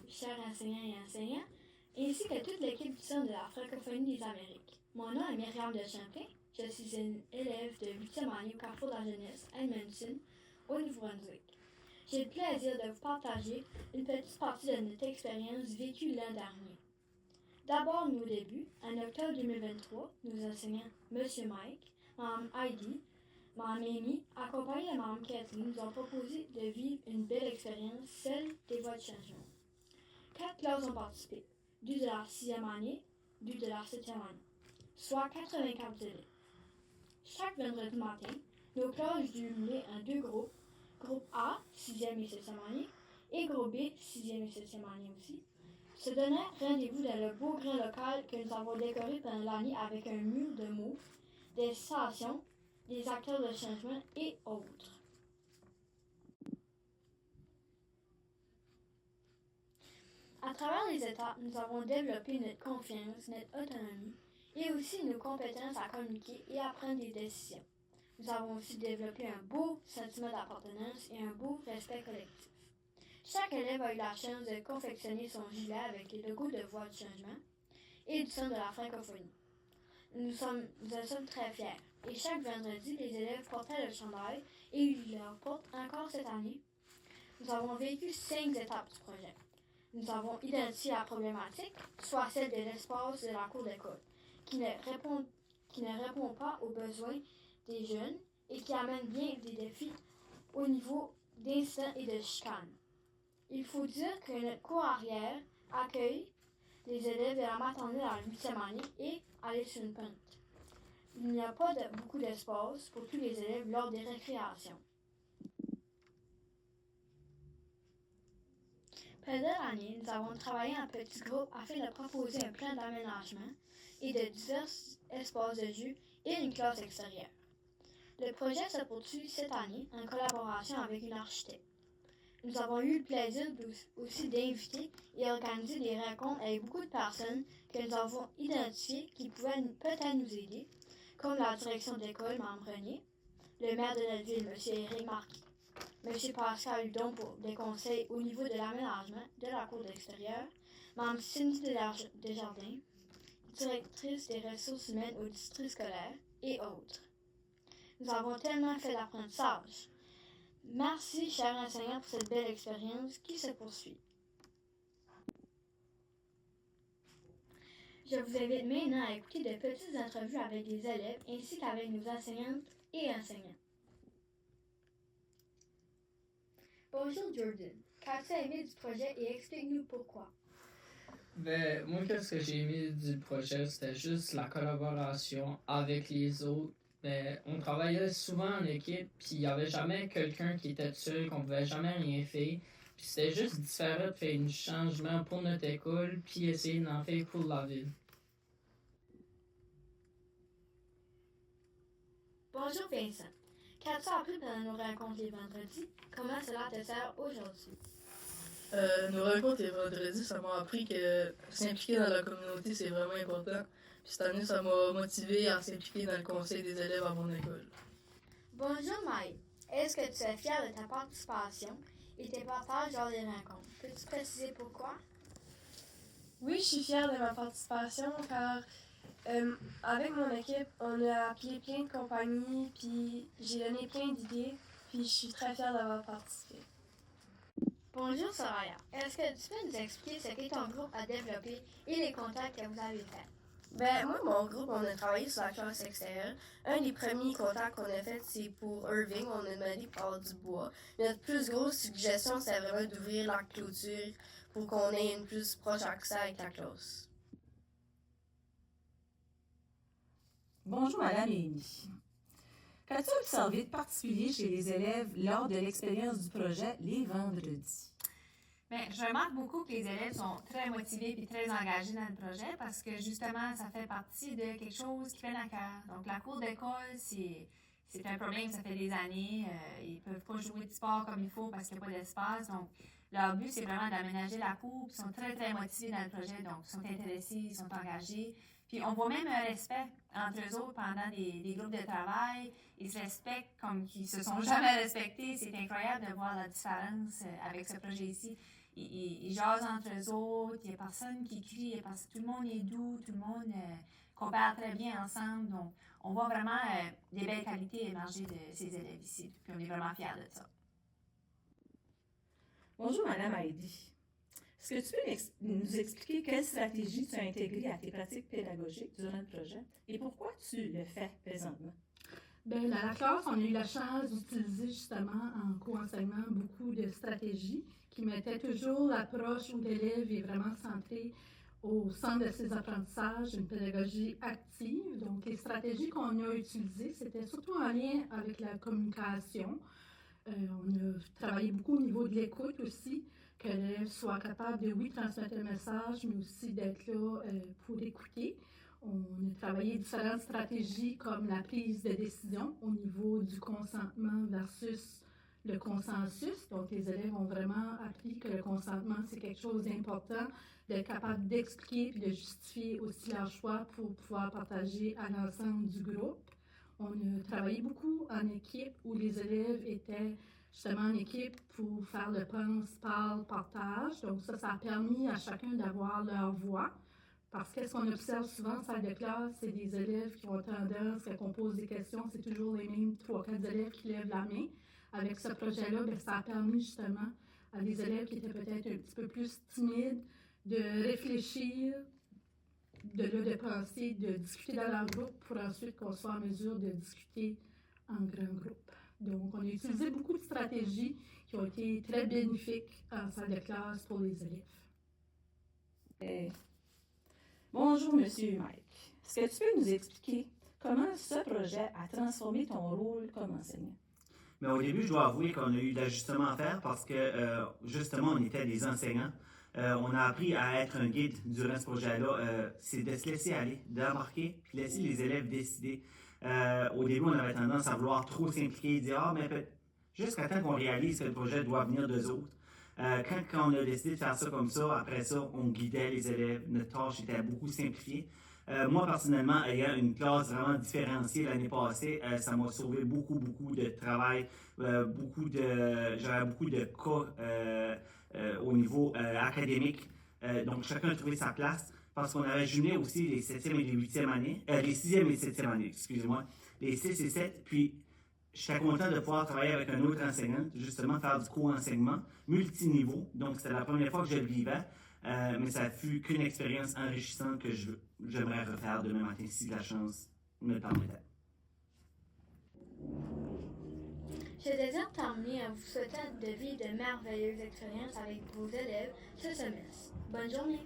chers enseignants et enseignants, ainsi que toute l'équipe du Centre de la francophonie des Amériques. Mon nom est Myriam Deschamplain. Je suis une élève de 8e année au Carrefour de la jeunesse à Edmonton, au Nouveau-Brunswick. J'ai le plaisir de vous partager une petite partie de notre expérience vécue l'an dernier. D'abord, nos débuts. En octobre 2023, nos enseignants M. Mike, Mme Heidi, Mme Amy, accompagnés de Mme Kathleen, nous ont proposé de vivre une belle expérience, celle des voies de changement. 4 classes ont participé, 2 de la 6e année, 2 de la 7e année, soit 84 élèves. Chaque vendredi matin, nos classes jumelées en 2 groupes, groupe A, 6e et 7e année, et groupe B, 6e et 7e année aussi, se donnaient rendez-vous dans le beau grand local que nous avons décoré pendant l'année avec un mur de mots, des stations, des acteurs de changement et autres. À travers les étapes, nous avons développé notre confiance, notre autonomie et aussi nos compétences à communiquer et à prendre des décisions. Nous avons aussi développé un beau sentiment d'appartenance et un beau respect collectif. Chaque élève a eu la chance de confectionner son gilet avec les logos de Voix du changement et du Centre de la francophonie. Nous en sommes très fiers. Et chaque vendredi, les élèves portaient le chandail et ils le portent encore cette année. Nous avons vécu 5 étapes du projet. Nous avons identifié la problématique, soit celle de l'espace de la cour d'école, qui ne répond pas aux besoins des jeunes et qui amène bien des défis au niveau d'incidents et de chicanes. Il faut dire que notre cour arrière accueille les élèves de la maternelle à la 8e année et à l'étude pente. Il n'y a pas beaucoup d'espace pour tous les élèves lors des récréations. Pendant l'année, nous avons travaillé en petits groupes afin de proposer un plan d'aménagement et de divers espaces de jeu et une classe extérieure. Le projet se poursuit cette année en collaboration avec une architecte. Nous avons eu le plaisir aussi d'inviter et organiser des rencontres avec beaucoup de personnes que nous avons identifiées qui pouvaient peut-être nous aider, comme la direction d'école, Mme René, le maire de notre ville, M. Éric Marquis, M. Pascal Hudon pour des conseils au niveau de l'aménagement de la cour d'extérieur, Mme Cindy Desjardins, directrice des ressources humaines au district scolaire, et autres. Nous avons tellement fait d'apprentissage. Merci, chers enseignants, pour cette belle expérience qui se poursuit. Je vous invite maintenant à écouter de petites entrevues avec des élèves ainsi qu'avec nos enseignantes et enseignants. Bonjour Jordan, qu'as-tu aimé du projet et explique-nous pourquoi. Moi, qu'est-ce que j'ai aimé du projet, c'était juste la collaboration avec les autres. On travaillait souvent en équipe, puis il n'y avait jamais quelqu'un qui était seul, qu'on pouvait jamais rien faire. Puis c'était juste différent de faire un changement pour notre école, puis essayer d'en faire pour la ville. Bonjour Vincent, qu'as-tu appris pendant nos rencontres les vendredis? Comment cela te sert aujourd'hui? Nos rencontres les vendredis, ça m'a appris que s'impliquer dans la communauté, c'est vraiment important. Puis cette année, ça m'a motivé à s'impliquer dans le conseil des élèves à mon école. Bonjour Mike, est-ce que tu es fier de ta participation et tes partages lors des rencontres? Peux-tu préciser pourquoi? Oui, je suis fière de ma participation car avec mon équipe, on a appelé plein de compagnies, puis j'ai donné plein d'idées, puis je suis très fière d'avoir participé. Bonjour Soraya, est-ce que tu peux nous expliquer ce que ton groupe a développé et les contacts que vous avez faits? Moi, mon groupe, on a travaillé sur la classe extérieure. Un des premiers contacts qu'on a fait, c'est pour Irving. On a demandé pour avoir du bois. Notre plus grosse suggestion, c'est vraiment d'ouvrir la clôture pour qu'on ait une plus proche accès avec la classe. Bonjour, Madame Amy. Qu'as-tu observé de particulier chez les élèves lors de l'expérience du projet les vendredis? Je remarque beaucoup que les élèves sont très motivés et très engagés dans le projet parce que justement, ça fait partie de quelque chose qui fait à cœur. Donc, la cour d'école, c'est un problème, ça fait des années. Ils peuvent pas jouer de sport comme il faut parce qu'il n'y a pas d'espace. Donc, leur but, c'est vraiment d'aménager la cour. Ils sont très, très motivés dans le projet. Donc, ils sont intéressés, ils sont engagés. Puis, on voit même un respect entre eux autres pendant des groupes de travail. Ils se respectent comme qu'ils se sont jamais respectés. C'est incroyable de voir la différence avec ce projet ici. ils jasent entre eux autres, il n'y a personne qui crie, tout le monde est doux, tout le monde coopère très bien ensemble. Donc, on voit vraiment des belles qualités émerger de ces élèves ici. Puis on est vraiment fiers de ça. Bonjour, Madame Heidi. Est-ce que tu peux nous expliquer quelle stratégie tu as intégrée à tes pratiques pédagogiques durant le projet et pourquoi tu le fais présentement? Bien, dans la classe, on a eu la chance d'utiliser justement en co-enseignement beaucoup de stratégies qui mettaient toujours l'approche où l'élève est vraiment centré au centre de ses apprentissages, une pédagogie active. Donc, les stratégies qu'on a utilisées, c'était surtout en lien avec la communication. On a travaillé beaucoup au niveau de l'écoute aussi, que l'élève soit capable de, oui, transmettre un message, mais aussi d'être là pour écouter. On a travaillé différentes stratégies comme la prise de décision au niveau du consentement versus le consensus. Donc, les élèves ont vraiment appris que le consentement, c'est quelque chose d'important, d'être capable d'expliquer et de justifier aussi leur choix pour pouvoir partager à l'ensemble du groupe. On a travaillé beaucoup en équipe où les élèves étaient justement en équipe pour faire le pense, parle, partage. Donc ça a permis à chacun d'avoir leur voix. Parce que ce qu'on observe souvent en salle de classe, c'est des élèves qui ont tendance, quand on pose des questions, c'est toujours les mêmes 3-4 élèves qui lèvent la main. Avec ce projet-là, bien, ça a permis justement à des élèves qui étaient peut-être un petit peu plus timides de réfléchir, de penser, de discuter dans leur groupe pour ensuite qu'on soit en mesure de discuter en grand groupe. Donc, on a utilisé beaucoup de stratégies qui ont été très bénéfiques en salle de classe pour les élèves. Bonjour, Monsieur Mike. Est-ce que tu peux nous expliquer comment ce projet a transformé ton rôle comme enseignant? Mais au début, je dois avouer qu'on a eu d'ajustements à faire parce que, justement, on était des enseignants. On a appris à être un guide durant ce projet-là. C'est de se laisser aller, d'embarquer, puis laisser les élèves décider. Au début, on avait tendance à vouloir trop s'impliquer et dire « Ah, mais jusqu'à temps qu'on réalise que le projet doit venir d'eux autres. » Quand on a décidé de faire ça comme ça, après ça, on guidait les élèves. Notre tâche était beaucoup simplifiée. Moi, personnellement, ayant une classe vraiment différenciée l'année passée, ça m'a sauvé beaucoup de travail, j'avais beaucoup de cas au niveau académique. Donc, chacun a trouvé sa place parce qu'on avait jumelé aussi les 7e et les 8e années, les 6e et 7e années, excusez-moi, les 6 et 7, puis j'étais content de pouvoir travailler avec un autre enseignant, justement faire du co-enseignement multiniveau. Donc, c'était la première fois que je le vivais, mais ça fut qu'une expérience enrichissante que j'aimerais refaire demain matin si la chance me le permettait. Je désire terminer en vous souhaitant de vivre de merveilleuses expériences avec vos élèves ce semestre. Bonne journée!